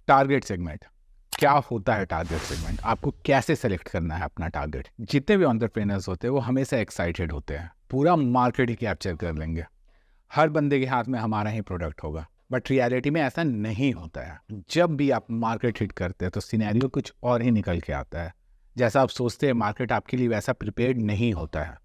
Target segment क्या होता है? टारगेट सेगमेंट आपको कैसे सेलेक्ट करना है अपना टारगेट? जितने भी एंटरप्रेन्योर्स होते हैं वो हमेशा एक्साइटेड होते हैं, पूरा मार्केट ही कैप्चर कर लेंगे, हर बंदे के हाथ में हमारा ही प्रोडक्ट होगा। बट रियलिटी में ऐसा नहीं होता है। जब भी आप मार्केट हिट करते हैं तो सिनेरियो कुछ और ही निकल के आता है। जैसा आप सोचते हैं मार्केट आपके लिए वैसा प्रिपेयर्ड नहीं होता है।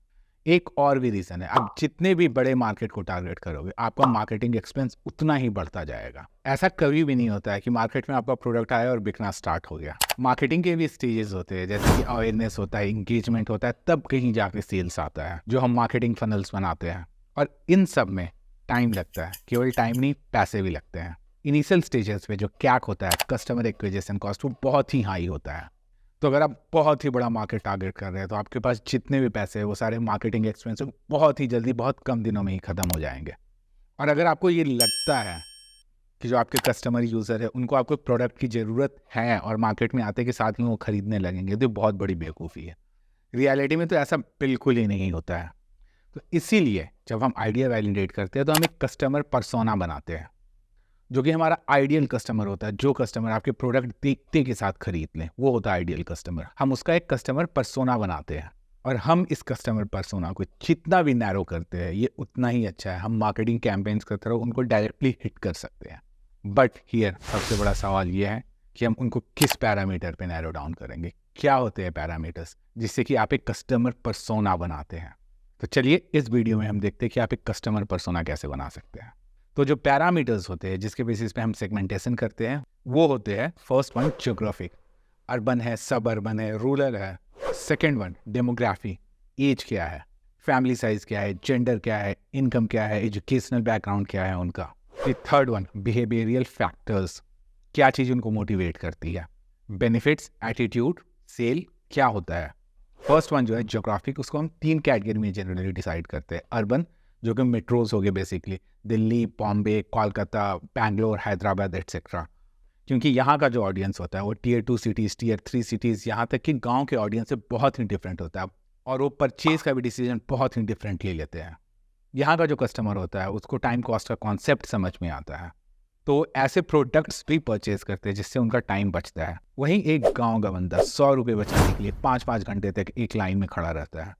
एक और भी रीज़न है, आप जितने भी बड़े मार्केट को टारगेट करोगे आपका मार्केटिंग एक्सपेंस उतना ही बढ़ता जाएगा। ऐसा कभी भी नहीं होता है कि मार्केट में आपका प्रोडक्ट आया और बिकना स्टार्ट हो गया। मार्केटिंग के भी स्टेजेस होते हैं, जैसे कि अवेयरनेस होता है, इंगेजमेंट होता है, तब कहीं जाके सेल्स आता है, जो हम मार्केटिंग फनल्स बनाते हैं। और इन सब में टाइम लगता है, केवल टाइम नहीं पैसे भी लगते हैं। इनिशियल स्टेजेस पे जो कैक होता है, कस्टमर एक्विजिशन कॉस्ट, वो बहुत ही हाई होता है। तो अगर आप बहुत ही बड़ा मार्केट टारगेट कर रहे हैं तो आपके पास जितने भी पैसे हैं वो सारे मार्केटिंग एक्सपेंस बहुत ही जल्दी, बहुत कम दिनों में ही ख़त्म हो जाएंगे। और अगर आपको ये लगता है कि जो आपके कस्टमर यूज़र है उनको आपको प्रोडक्ट की ज़रूरत है और मार्केट में आते के साथ ही वो ख़रीदने लगेंगे, तो बहुत बड़ी बेवकूफ़ी है। रियलिटी में तो ऐसा बिल्कुल ही नहीं होता है। तो इसीलिए जब हम आइडिया वैलिडेट करते हैं तो हम एक कस्टमर पर्सोना बनाते हैं, जो कि हमारा आइडियल कस्टमर होता है। जो कस्टमर आपके प्रोडक्ट देखते के साथ खरीद लें, वो होता है आइडियल कस्टमर। हम उसका एक कस्टमर पर्सोना बनाते हैं और हम इस कस्टमर पर्सोना को जितना भी नैरो करते हैं ये उतना ही अच्छा है। हम मार्केटिंग कैंपेन्स की तरह उनको डायरेक्टली हिट कर सकते हैं। बट हियर सबसे बड़ा सवाल ये है कि हम उनको किस पैरामीटर पे नैरो डाउन करेंगे। क्या होते हैं पैरामीटर्स जिससे कि आप एक कस्टमर पर्सोना बनाते हैं? तो चलिए इस वीडियो में हम देखते हैं कि आप एक कस्टमर पर्सोना कैसे बना सकते हैं। तो जो पैरामीटर्स होते हैं जिसके बेसिस पे हम सेगमेंटेशन करते हैं वो होते हैं, फर्स्ट वन ज्योग्राफिक, अर्बन है, सब अर्बन है, रूरल है। सेकंड वन डेमोग्राफी, एज क्या है, फैमिली साइज क्या है, जेंडर क्या है, इनकम क्या है, एजुकेशनल बैकग्राउंड क्या है उनका। फिर थर्ड वन बिहेवियरल फैक्टर्स, क्या चीज़ उनको मोटिवेट करती है, बेनिफिट्स, एटीट्यूड, सेल क्या होता है। फर्स्ट वन जो है ज्योग्राफिक, उसको हम 3 कैटेगरी में जनरली डिसाइड करते हैं। अर्बन जो कि मेट्रोज हो गए, बेसिकली दिल्ली, बॉम्बे, कोलकाता, बैंगलोर, हैदराबाद एट्सेट्रा, क्योंकि यहाँ का जो ऑडियंस होता है वो टियर 2 सिटीज़, टियर 3 सिटीज़, यहाँ तक कि गांव के ऑडियंस से बहुत ही डिफरेंट होता है और वो परचेज का भी डिसीजन बहुत ही डिफरेंटली लेते हैं। यहाँ का जो कस्टमर होता है उसको टाइम कॉस्ट का कॉन्सेप्ट समझ में आता है, तो ऐसे प्रोडक्ट्स भी परचेज करते हैं जिससे उनका टाइम बचता है। वहीं एक गाँव का बंदा 100 रुपये बचाने के लिए 5-5 घंटे तक एक लाइन में खड़ा रहता है।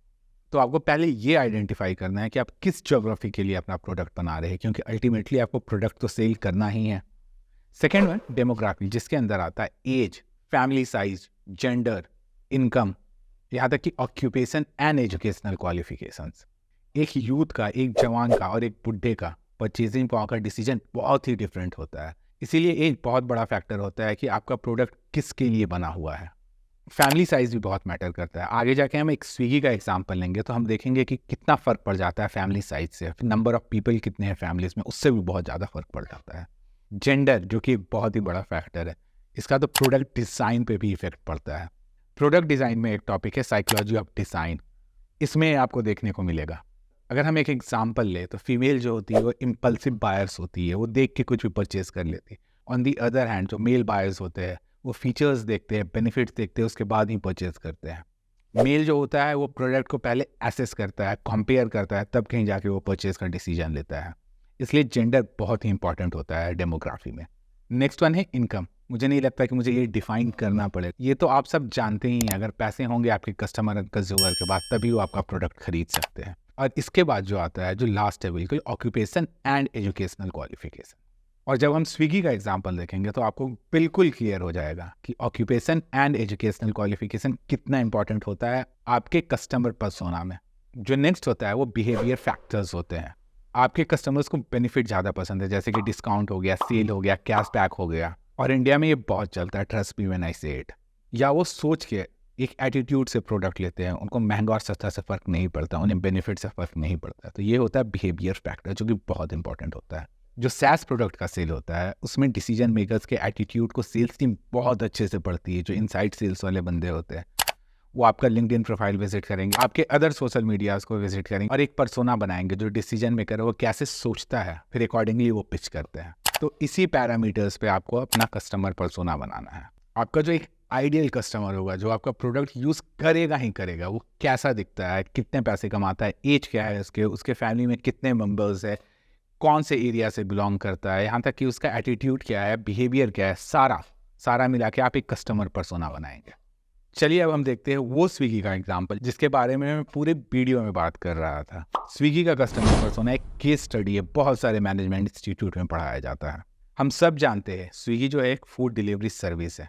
तो आपको पहले ये आइडेंटिफाई करना है कि आप किस ज्योग्राफी के लिए अपना प्रोडक्ट बना रहे हैं, क्योंकि अल्टीमेटली आपको प्रोडक्ट तो सेल करना ही है। सेकेंड वन डेमोग्राफी, जिसके अंदर आता है age, family size, gender, income, यहाँ तक कि ऑक्यूपेशन एंड एजुकेशनल क्वालिफिकेशंस। एक यूथ का, एक जवान का और एक बुढ़े का परचेजिंग पावर का डिसीजन बहुत ही डिफरेंट होता है। इसीलिए एज बहुत बड़ा फैक्टर होता है कि आपका प्रोडक्ट किसके लिए बना हुआ है। फैमिली साइज भी बहुत मैटर करता है। आगे जाके हम एक स्विगी का एग्जांपल लेंगे तो हम देखेंगे कि कितना फ़र्क पड़ जाता है फैमिली साइज से। नंबर ऑफ पीपल कितने हैं फैमिलीज में, उससे भी बहुत ज़्यादा फर्क पड़ जाता है। जेंडर जो कि एक बहुत ही बड़ा फैक्टर है, इसका तो प्रोडक्ट डिज़ाइन पे भी इफेक्ट पड़ता है। प्रोडक्ट डिज़ाइन में एक टॉपिक है साइकोलॉजी ऑफ डिज़ाइन, इसमें आपको देखने को मिलेगा। अगर हम एक एग्जाम्पल ले तो फीमेल जो होती है वो इम्पल्सिव बायर्स होती है, वो देख के कुछ भी परचेज कर लेती है। ऑन दी अदर हैंड जो मेल बायर्स होते हैं वो फीचर्स देखते हैं, बेनिफिट्स देखते हैं, उसके बाद ही परचेज करते हैं। मेल जो होता है वो प्रोडक्ट को पहले एसेस करता है, कंपेयर करता है, तब कहीं जाके वो परचेज का डिसीजन लेता है। इसलिए जेंडर बहुत ही इंपॉर्टेंट होता है डेमोग्राफी में। नेक्स्ट वन है इनकम। मुझे नहीं लगता कि मुझे ये डिफाइन करना पड़े, ये तो आप सब जानते ही हैं। अगर पैसे होंगे आपके कस्टमर कंज्यूमर के बाद तभी वो आपका प्रोडक्ट खरीद सकते हैं। और इसके बाद जो आता है, जो लास्ट है बिल्कुल, ऑक्यूपेशन एंड एजुकेशनल क्वालिफिकेशन। और जब हम स्विगी का एग्जांपल देखेंगे तो आपको बिल्कुल क्लियर हो जाएगा कि ऑक्यूपेशन एंड एजुकेशनल क्वालिफिकेशन कितना इंपॉर्टेंट होता है आपके कस्टमर पर्सोना में। जो नेक्स्ट होता है वो बिहेवियर फैक्टर्स होते हैं। आपके कस्टमर्स को बेनिफिट ज़्यादा पसंद है, जैसे कि डिस्काउंट हो गया, सेल हो गया, कैशबैक हो गया, और इंडिया में ये बहुत चलता है, ट्रस्ट मी व्हेन आई से इट। या वो सोच के एक एटीट्यूड से प्रोडक्ट लेते हैं, उनको महंगा और सस्ता से फ़र्क नहीं पड़ता, उन्हें बेनिफिट से फ़र्क नहीं पड़ता। तो ये होता है बिहेवियर फैक्टर, जो कि बहुत इंपॉर्टेंट होता है। जो सैस प्रोडक्ट का सेल होता है उसमें डिसीजन मेकर्स के एटीट्यूड को सेल्स टीम बहुत अच्छे से पढ़ती है। जो इनसाइड सेल्स वाले बंदे होते हैं वो आपका लिंक्डइन प्रोफाइल विजिट करेंगे, आपके अदर सोशल मीडियाज़ को विजिट करेंगे और एक पर्सोना बनाएंगे जो डिसीजन मेकर है वो कैसे सोचता है, फिर अकॉर्डिंगली वो पिच करते हैं। तो इसी पैरामीटर्स पे आपको अपना कस्टमर पर्सोना बनाना है। आपका जो एक आइडियल कस्टमर होगा, जो आपका प्रोडक्ट यूज़ करेगा ही करेगा, वो कैसा दिखता है, कितने पैसे कमाता है, एज क्या है उसके फैमिली में कितने मेम्बर्स है, कौन से एरिया से बिलोंग करता है, यहाँ तक कि उसका एटीट्यूड क्या है, बिहेवियर क्या है, सारा सारा मिला के आप एक कस्टमर पर्सोना बनाएंगे। चलिए अब हम देखते हैं वो स्विगी का एग्जाम्पल जिसके बारे में मैं पूरे वीडियो में बात कर रहा था। स्विगी का कस्टमर पर्सोना एक केस स्टडी है, बहुत सारे मैनेजमेंट इंस्टीट्यूट में पढ़ाया जाता है। हम सब जानते हैं स्विगी जो एक फूड डिलीवरी सर्विस है,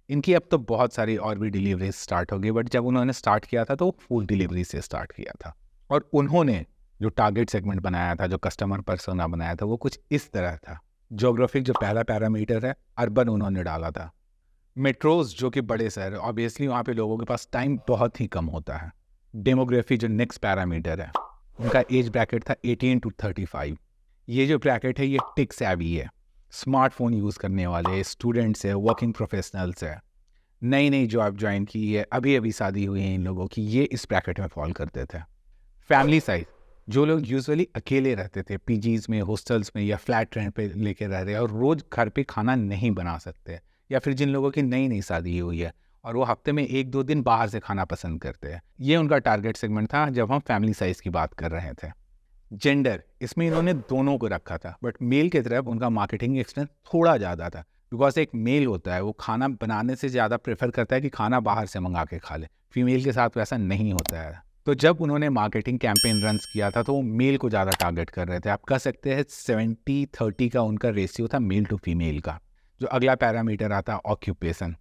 इनकी अब तो बहुत सारी और भी डिलीवरी स्टार्ट हो गई, बट जब उन्होंने स्टार्ट किया था तो वो फूड डिलीवरी से स्टार्ट किया था। और उन्होंने जो टारगेट सेगमेंट बनाया था, जो कस्टमर पर्सोना बनाया था, वो कुछ इस तरह था। ज्योग्राफिक जो पहला पैरामीटर है, अर्बन उन्होंने डाला था। मेट्रोज जो कि बड़े शहर, ऑब्वियसली वहाँ पे लोगों के पास टाइम बहुत ही कम होता है। डेमोग्राफी जो नेक्स्ट पैरामीटर है, उनका एज ब्रैकेट था 18 to 35। ये जो ब्रैकेट है ये टेक सेवी है, स्मार्टफोन यूज़ करने वाले स्टूडेंट्स है, वर्किंग प्रोफेशनल्स है, नई नई जॉब ज्वाइन की है, अभी अभी शादी हुई है इन लोगों की, ये इस ब्रैकेट में फॉल करते थे। फैमिली साइज, जो लोग यूजुअली अकेले रहते थे, पीजीज में, हॉस्टल्स में या फ्लैट रेंट पे लेके रह रहे हैं और रोज़ घर पे खाना नहीं बना सकते, या फिर जिन लोगों की नई नई शादी हुई है और वो हफ्ते में 1-2 दिन बाहर से खाना पसंद करते हैं, ये उनका टारगेट सेगमेंट था जब हम फैमिली साइज़ की बात कर रहे थे। जेंडर, इसमें इन्होंने दोनों को रखा था, बट मेल की तरफ उनका मार्केटिंग एक्सपेंस थोड़ा ज़्यादा था, बिकॉज एक मेल होता है वो खाना बनाने से ज़्यादा प्रेफर करता है कि खाना बाहर से मंगा के खा ले। फीमेल के साथ वैसा नहीं होता है। तो जब उन्होंने मार्केटिंग कैंपेन रन किया था तो वो मेल को ज़्यादा टारगेट कर रहे थे। आप कह सकते हैं 70-30 का उनका रेशियो था मेल टू फीमेल का। जो अगला पैरामीटर आता ऑक्यूपेशन,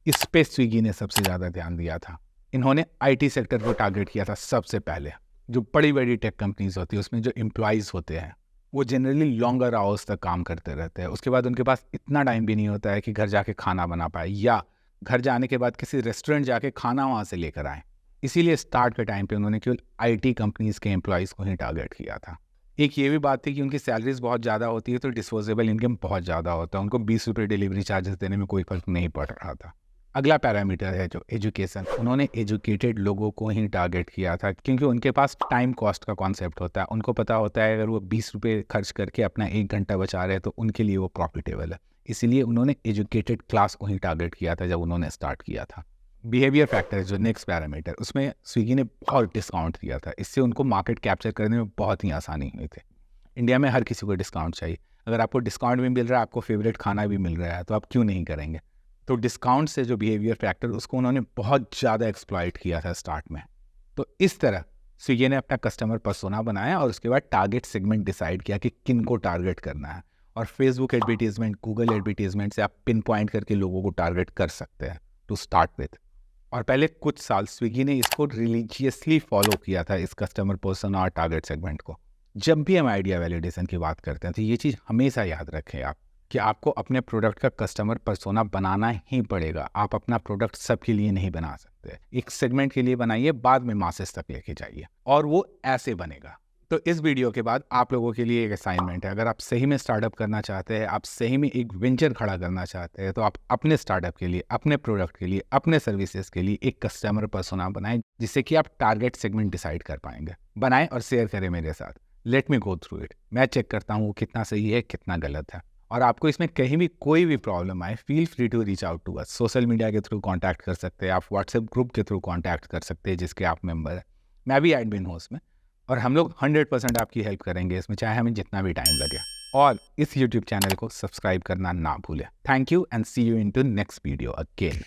इस पे स्विगी ने सबसे ज़्यादा ध्यान दिया था। इन्होंने आईटी सेक्टर को टारगेट किया था सबसे पहले। जो बड़ी बड़ी टेक कंपनीज होती है उसमें जो एम्प्लॉयज़ होते हैं वो जनरली लॉन्गर आवर्स तक काम करते रहते हैं। उसके बाद उनके पास इतना टाइम भी नहीं होता है कि घर जाके खाना बना पाए या घर जाने के बाद किसी रेस्टोरेंट जाके खाना वहाँ से लेकर आए। इसीलिए स्टार्ट के टाइम पे उन्होंने केवल आईटी कंपनीज के एम्प्लॉयज़ को ही टारगेट किया था। एक ये भी बात थी कि उनकी सैलरीज बहुत ज़्यादा होती है तो डिस्पोजेबल इनकम बहुत ज़्यादा होता है, उनको 20 रुपये डिलीवरी चार्जेस देने में कोई फर्क नहीं पड़ रहा था। अगला पैरामीटर है जो एजुकेशन, उन्होंने एजुकेटेड लोगों को ही टारगेट किया था क्योंकि उनके पास टाइम कॉस्ट का कॉन्सेप्ट होता है। उनको पता होता है अगर वो 20 रुपये खर्च करके अपना 1 घंटा बचा रहे हैं तो उनके लिए वो प्रॉफिटेबल है। इसीलिए उन्होंने एजुकेटेड क्लास को ही टारगेट किया था जब उन्होंने स्टार्ट किया था। बिहेवियर फैक्टर जो नेक्स्ट पैरामीटर, उसमें स्विगी ने बहुत डिस्काउंट दिया था। इससे उनको मार्केट कैप्चर करने में बहुत ही आसानी हुई थी। इंडिया में हर किसी को डिस्काउंट चाहिए, अगर आपको डिस्काउंट भी मिल रहा है, आपको फेवरेट खाना भी मिल रहा है, तो आप क्यों नहीं करेंगे। तो डिस्काउंट से जो बिहेवियर फैक्टर, उसको उन्होंने बहुत ज़्यादा एक्सप्लॉइट किया था स्टार्ट में। तो इस तरह स्विगी ने अपना कस्टमर पर्सोना बनाया और उसके बाद टारगेट सेगमेंट डिसाइड किया कि किन को टारगेट करना है। और फेसबुक एडवर्टीजमेंट, गूगल एडवर्टीजमेंट से आप पिन पॉइंट करके लोगों को टारगेट कर सकते हैं टू स्टार्ट विथ। और पहले कुछ साल स्विगी ने इसको रिलीजियसली फॉलो किया था, इस कस्टमर पर्सोना और टारगेट सेगमेंट को। जब भी हम आइडिया वैलिडेशन की बात करते हैं तो ये चीज़ हमेशा याद रखें आप कि आपको अपने प्रोडक्ट का कस्टमर पर्सोना बनाना ही पड़ेगा। आप अपना प्रोडक्ट सबके लिए नहीं बना सकते, एक सेगमेंट के लिए बनाइए, बाद में मासेस तक लेके जाइए और वो ऐसे बनेगा। तो इस वीडियो के बाद आप लोगों के लिए एक असाइनमेंट है, अगर आप सही में स्टार्टअप करना चाहते हैं, आप सही में एक वेंचर खड़ा करना चाहते हैं, तो आप अपने स्टार्टअप के लिए, अपने प्रोडक्ट के लिए, अपने सर्विसेज के लिए एक कस्टमर पर्सोना बनाएं जिससे कि आप टारगेट सेगमेंट डिसाइड कर पाएंगे। बनाएं और शेयर करें मेरे साथ। Let me go through it, मैं चेक करता हूँ वो कितना सही है, कितना गलत है। और आपको इसमें कहीं भी कोई भी प्रॉब्लम आए, feel free to reach out to us. Social media के थ्रू कांटेक्ट कर सकते हैं, आप व्हाट्सएप ग्रुप के थ्रू कांटेक्ट कर सकते हैं जिसके आप मेंबर हैं। मैं भी एडमिन हूँ उसमें, और हम लोग 100% आपकी हेल्प करेंगे इसमें, चाहे हमें जितना भी टाइम लगे। और इस यूट्यूब चैनल को सब्सक्राइब करना ना भूलें। Thank you and see you in to next video again.